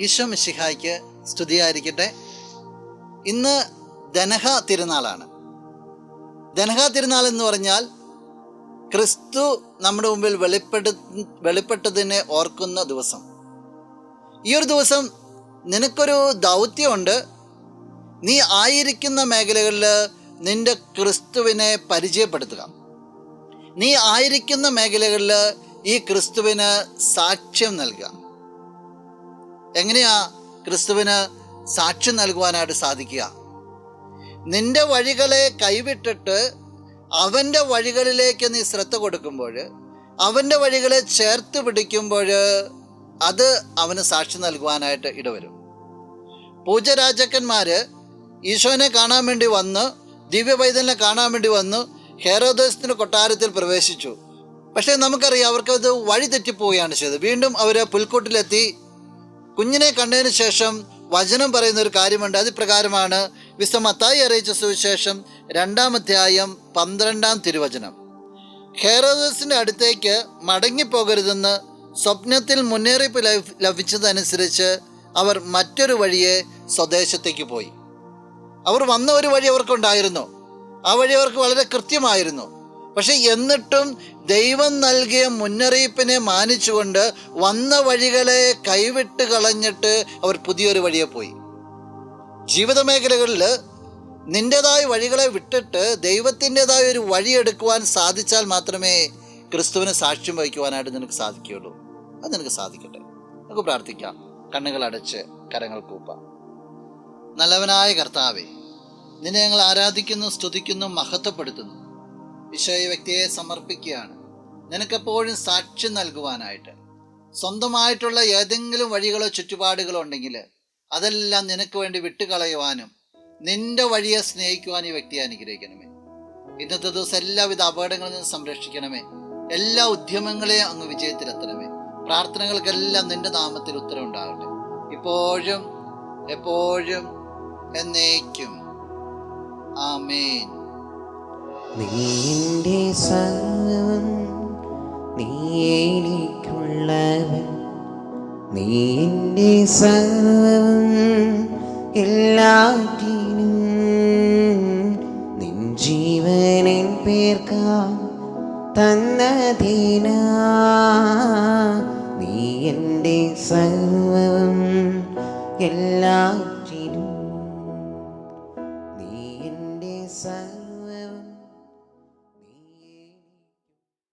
ഈശോ മിശിഹായ്ക്ക് സ്തുതിയായിരിക്കട്ടെ. ഇന്ന് ധനഹ തിരുനാളാണ്. ധനഹ തിരുനാൾ എന്ന് പറഞ്ഞാൽ ക്രിസ്തു നമ്മുടെ മുമ്പിൽ വെളിപ്പെട്ടതിനെ ഓർക്കുന്ന ദിവസം. ഈ ഒരു ദിവസം നിനക്കൊരു ദൗത്യമുണ്ട്. നീ ആയിരിക്കുന്ന മേഖലകളിൽ നിന്റെ ക്രിസ്തുവിനെ പരിചയപ്പെടുത്തുക. നീ ആയിരിക്കുന്ന മേഖലകളിൽ ഈ ക്രിസ്തുവിന് സാക്ഷ്യം നൽകുക. എങ്ങനെയാ ക്രിസ്തുവിന് സാക്ഷ്യം നൽകുവാനായിട്ട് സാധിക്കുക? നിന്റെ വഴികളെ കൈവിട്ടിട്ട് അവൻ്റെ വഴികളിലേക്ക് നീ ശ്രദ്ധ കൊടുക്കുമ്പോൾ, അവൻ്റെ വഴികളെ ചേർത്ത് പിടിക്കുമ്പോൾ അത് അവന് സാക്ഷ്യം നൽകുവാനായിട്ട് ഇടവരും. പൂജരാജാക്കന്മാർ ഈശോനെ കാണാൻ വേണ്ടി വന്ന്, ദിവ്യപൈതലിനെ കാണാൻ വേണ്ടി വന്ന് ഹെരോദോസിൻ്റെ കൊട്ടാരത്തിൽ പ്രവേശിച്ചു. പക്ഷേ നമുക്കറിയാം, അവർക്കത് വഴി തെറ്റിപ്പോവുകയാണ് ചെയ്തത്. വീണ്ടും അവർ പുൽക്കൂട്ടിലെത്തി. കുഞ്ഞിനെ കണ്ടതിന് ശേഷം വചനം പറയുന്ന ഒരു കാര്യമുണ്ട്. അത് പ്രകാരമാണ് വിശുദ്ധ മത്തായി അറിയിച്ച സുവിശേഷം 2-ാം അധ്യായം 12-ാം തിരുവചനം. ഹെരോദോസിൻ്റെ അടുത്തേക്ക് മടങ്ങിപ്പോകരുതെന്ന് സ്വപ്നത്തിൽ മുന്നറിയിപ്പ് ലഭിച്ചതനുസരിച്ച് അവർ മറ്റൊരു വഴിയെ സ്വദേശത്തേക്ക് പോയി. അവർ വന്ന ഒരു വഴി അവർക്കുണ്ടായിരുന്നു. ആ വഴി അവർക്ക് വളരെ കൃത്യമായിരുന്നു. പക്ഷെ എന്നിട്ടും ദൈവം നൽകിയ മുന്നറിയിപ്പിനെ മാനിച്ചുകൊണ്ട് വന്ന വഴികളെ കൈവിട്ട് കളഞ്ഞിട്ട് അവർ പുതിയൊരു വഴിയെ പോയി. ജീവിത മേഖലകളിൽ നിൻ്റെതായ വഴികളെ വിട്ടിട്ട് ദൈവത്തിൻ്റെതായ ഒരു വഴിയെടുക്കുവാൻ സാധിച്ചാൽ മാത്രമേ ക്രിസ്തുവിന് സാക്ഷ്യം വഹിക്കുവാനായിട്ട് നിനക്ക് സാധിക്കുകയുള്ളൂ. അത് നിനക്ക് സാധിക്കട്ടെ. നമുക്ക് പ്രാർത്ഥിക്കാം. കണ്ണുകൾ അടച്ച് കരങ്ങൾ കൂപ്പാം. നല്ലവനായ കർത്താവേ, നിന്നെ ഞങ്ങൾ ആരാധിക്കുന്നു, സ്തുതിക്കുന്നു, മഹത്വപ്പെടുത്തുന്നു. ഈശോയെ വ്യക്തിയെ സമർപ്പിക്കുകയാണ്. നിനക്കെപ്പോഴും സാക്ഷ്യം നൽകുവാനായിട്ട് സ്വന്തമായിട്ടുള്ള ഏതെങ്കിലും വഴികളോ ചുറ്റുപാടുകളോ ഉണ്ടെങ്കിൽ അതെല്ലാം നിനക്ക് വേണ്ടി വിട്ടുകളയുവാനും നിന്റെ വഴിയെ സ്നേഹിക്കുവാനും ഈ വ്യക്തിയെ അനുഗ്രഹിക്കണമേ. ഇന്നത്തെ ദിവസം എല്ലാവിധ അപകടങ്ങളിൽ നിന്ന് സംരക്ഷിക്കണമേ. എല്ലാ ഉദ്യമങ്ങളെയും അങ്ങ് വിജയത്തിലെത്തണമേ. പ്രാർത്ഥനകൾക്കെല്ലാം നിന്റെ നാമത്തിൽ ഉത്തരവുണ്ടാകട്ടെ, ഇപ്പോഴും എപ്പോഴും എന്നേക്കും. ആമേൻ. നീന്റെ സർവ്വം, നീ എനിക്കുള്ളവൻ, നീന്റെ സർവ്വം എല്ലാറ്റിനും, നിൻ ജീവനിൻ പേർക്കാ തന്നതിനാ, നീ എൻ്റെ സർവ്വം എല്ലാ